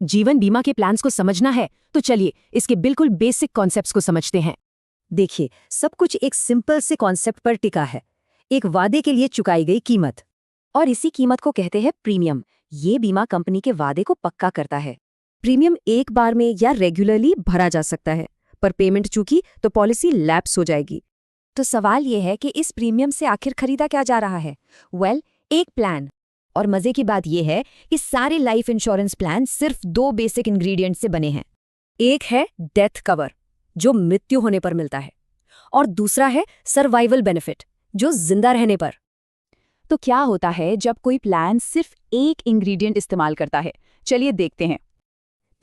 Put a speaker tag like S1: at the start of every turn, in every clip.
S1: जीवन बीमा के प्लान्स को समझना है तो चलिए इसके बिल्कुल बेसिक कॉन्सेप्ट्स को समझते हैं।
S2: देखिए, सब कुछ एक सिंपल से कॉन्सेप्ट पर टिका है। एक वादे के लिए चुकाई गई कीमत, और इसी कीमत को कहते हैं प्रीमियम। ये बीमा कंपनी के वादे को पक्का करता है। प्रीमियम एक बार में या रेगुलरली भरा जा सकता है, पर पेमेंट चूकी तो पॉलिसी लैप्स हो जाएगी। तो सवाल ये है कि इस प्रीमियम से आखिर खरीदा क्या जा रहा है? एक प्लान। और मजे की बात यह है कि सारे लाइफ इंश्योरेंस प्लान सिर्फ दो बेसिक इंग्रेडिएंट से बने हैं। एक है डेथ कवर, जो मृत्यु होने पर मिलता है, और दूसरा है सर्वाइवल बेनिफिट, जो जिंदा रहने पर।
S1: तो क्या होता है जब कोई प्लान सिर्फ एक इंग्रेडिएंट इस्तेमाल करता है? चलिए देखते हैं।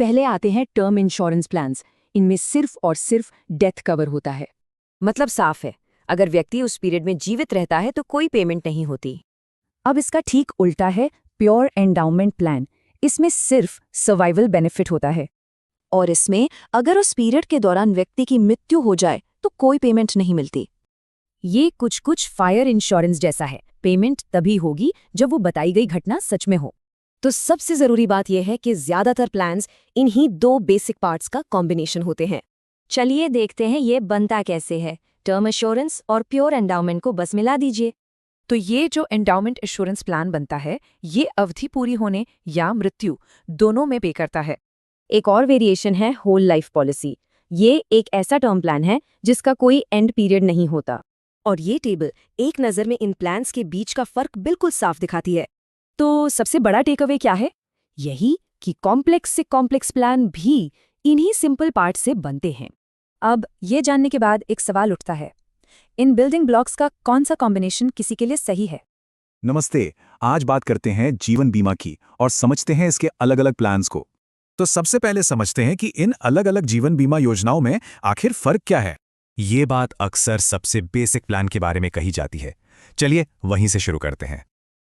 S1: पहले आते हैं टर्म इंश्योरेंस प्लान्स। इनमें सिर्फ और सिर्फ डेथ कवर होता है।
S2: मतलब साफ है, अगर व्यक्ति उस पीरियड में जीवित रहता है तो कोई पेमेंट नहीं होती।
S1: अब इसका ठीक उल्टा है प्योर एंडाउमेंट प्लान। इसमें सिर्फ सर्वाइवल बेनिफिट होता है,
S2: और इसमें अगर उस पीरियड के दौरान व्यक्ति की मृत्यु हो जाए तो कोई पेमेंट नहीं मिलती।
S1: ये कुछ फायर इंश्योरेंस जैसा है। पेमेंट तभी होगी जब वो बताई गई घटना सच में हो। तो सबसे जरूरी बात यह है कि ज्यादातर प्लान्स इन्हीं दो बेसिक पार्ट्स का कॉम्बिनेशन होते हैं।
S2: चलिए देखते हैं ये बनता कैसे है। टर्म इंश्योरेंस और प्योर एंडाउमेंट को बस मिला दीजिए।
S1: तो ये जो एंडाउमेंट इंश्योरेंस प्लान बनता है, ये अवधि पूरी होने या मृत्यु दोनों में पे करता है।
S2: एक और वेरिएशन है होल लाइफ पॉलिसी। ये एक ऐसा टर्म प्लान है जिसका कोई एंड पीरियड नहीं होता।
S1: और ये टेबल एक नज़र में इन प्लान्स के बीच का फर्क बिल्कुल साफ दिखाती है। तो सबसे बड़ा टेकअवे क्या है? यही कि कॉम्प्लेक्स से कॉम्प्लेक्स प्लान भी इन्हीं सिंपल पार्ट से बनते हैं। अब ये जानने के बाद एक सवाल उठता है, इन बिल्डिंग ब्लॉक्स का कौन सा कॉम्बिनेशन किसी के लिए सही है?
S3: नमस्ते। आज बात करते हैं जीवन बीमा की और समझते हैं इसके अलग अलग प्लान्स को। तो सबसे पहले समझते हैं कि इन अलग अलग जीवन बीमा योजनाओं में आखिर फर्क क्या है। ये बात अक्सर सबसे बेसिक प्लान के बारे में कही जाती है। चलिए वहीं से शुरू करते हैं।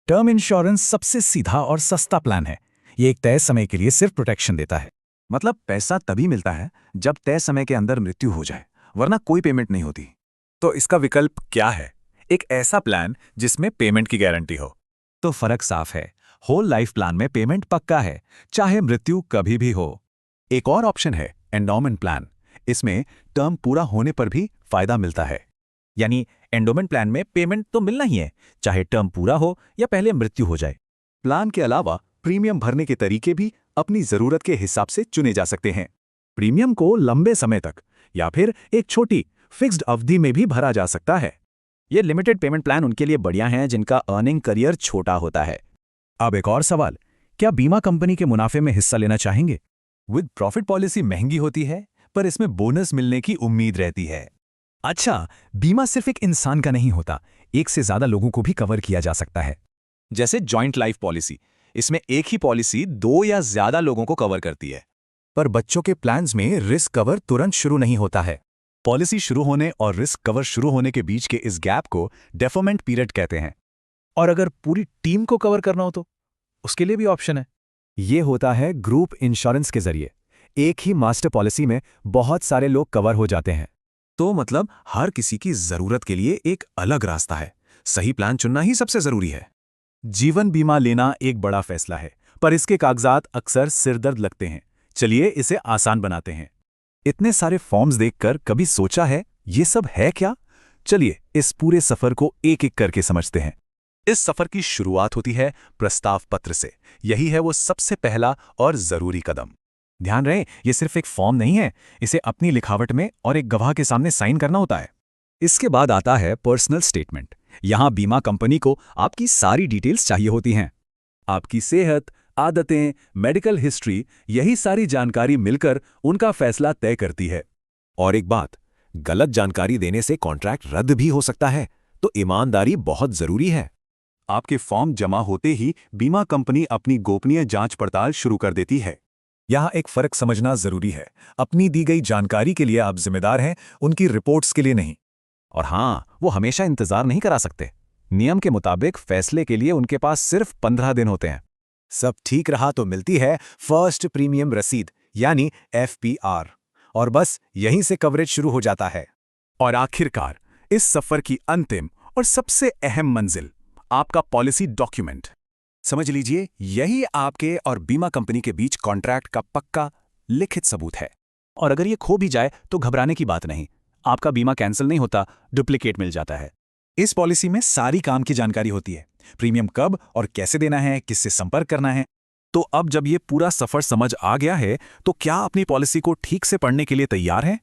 S3: टर्म इंश्योरेंस सबसे सीधा और सस्ता प्लान है। ये एक तय समय के लिए सिर्फ प्रोटेक्शन देता है। मतलब पैसा तभी मिलता है जब तय समय के अंदर मृत्यु हो जाए, वरना कोई पेमेंट नहीं होती। तो इसका विकल्प क्या है? एक ऐसा प्लान जिसमें पेमेंट की गारंटी हो। तो फर्क साफ है। होल लाइफ प्लान में पेमेंट पक्का है, चाहे मृत्यु कभी भी हो। एक और ऑप्शन है एंडोमेंट प्लान। इसमें टर्म पूरा होने पर भी फायदा मिलता है। यानी एंडोमेंट प्लान में पेमेंट तो मिलना ही है, चाहे टर्म पूरा हो या पहले मृत्यु हो जाए। प्लान के अलावा प्रीमियम भरने के तरीके भी अपनी जरूरत के हिसाब से चुने जा सकते हैं। प्रीमियम को लंबे समय तक या फिर एक छोटी फिक्स्ड अवधि में भी भरा जा सकता है। ये लिमिटेड पेमेंट प्लान उनके लिए बढ़िया हैं जिनका अर्निंग करियर छोटा होता है। अब एक और सवाल, क्या बीमा कंपनी के मुनाफे में हिस्सा लेना चाहेंगे? विद प्रॉफिट पॉलिसी महंगी होती है, पर इसमें बोनस मिलने की उम्मीद रहती है। अच्छा, बीमा सिर्फ एक इंसान का नहीं होता, एक से ज्यादा लोगों को भी कवर किया जा सकता है। जैसे जॉइंट लाइफ पॉलिसी, इसमें एक ही पॉलिसी दो या ज्यादा लोगों को कवर करती है। पर बच्चों के प्लान्स में रिस्क कवर तुरंत शुरू नहीं होता है। पॉलिसी शुरू होने और रिस्क कवर शुरू होने के बीच के इस गैप को डेफरमेंट पीरियड कहते हैं। और अगर पूरी टीम को कवर करना हो तो उसके लिए भी ऑप्शन है। ये होता है ग्रुप इंश्योरेंस के जरिए। एक ही मास्टर पॉलिसी में बहुत सारे लोग कवर हो जाते हैं। तो मतलब हर किसी की जरूरत के लिए एक अलग रास्ता है। सही प्लान चुनना ही सबसे जरूरी है। जीवन बीमा लेना एक बड़ा फैसला है, पर इसके कागजात अक्सर सिरदर्द लगते हैं। चलिए इसे आसान बनाते हैं। इतने सारे फॉर्म्स देखकर कभी सोचा है ये सब है क्या? चलिए इस पूरे सफर को एक एक करके समझते हैं। इस सफर की शुरुआत होती है प्रस्ताव पत्र से। यही है वो सबसे पहला और जरूरी कदम। ध्यान रहे, ये सिर्फ एक फॉर्म नहीं है, इसे अपनी लिखावट में और एक गवाह के सामने साइन करना होता है। इसके बाद आता है पर्सनल स्टेटमेंट। यहां बीमा कंपनी को आपकी सारी डिटेल्स चाहिए होती हैं। आपकी सेहत, आदतें, मेडिकल हिस्ट्री, यही सारी जानकारी मिलकर उनका फैसला तय करती है। और एक बात, गलत जानकारी देने से कॉन्ट्रैक्ट रद्द भी हो सकता है, तो ईमानदारी बहुत जरूरी है। आपके फॉर्म जमा होते ही बीमा कंपनी अपनी गोपनीय जांच पड़ताल शुरू कर देती है। यहाँ एक फर्क समझना जरूरी है। अपनी दी गई जानकारी के लिए आप जिम्मेदार हैं, उनकी रिपोर्ट्स के लिए नहीं। और हाँ, वो हमेशा इंतजार नहीं करा सकते। नियम के मुताबिक फैसले के लिए उनके पास सिर्फ 15 दिन होते हैं। सब ठीक रहा तो मिलती है फर्स्ट प्रीमियम रसीद, यानी FPR, और बस यहीं से कवरेज शुरू हो जाता है। और आखिरकार इस सफर की अंतिम और सबसे अहम मंजिल, आपका पॉलिसी डॉक्यूमेंट। समझ लीजिए, यही आपके और बीमा कंपनी के बीच कॉन्ट्रैक्ट का पक्का लिखित सबूत है। और अगर ये खो भी जाए तो घबराने की बात नहीं, आपका बीमा कैंसिल नहीं होता, डुप्लीकेट मिल जाता है। इस पॉलिसी में सारी काम की जानकारी होती है, प्रीमियम कब और कैसे देना है, किससे संपर्क करना है। तो अब जब ये पूरा सफर समझ आ गया है, तो क्या अपनी पॉलिसी को ठीक से पढ़ने के लिए तैयार है?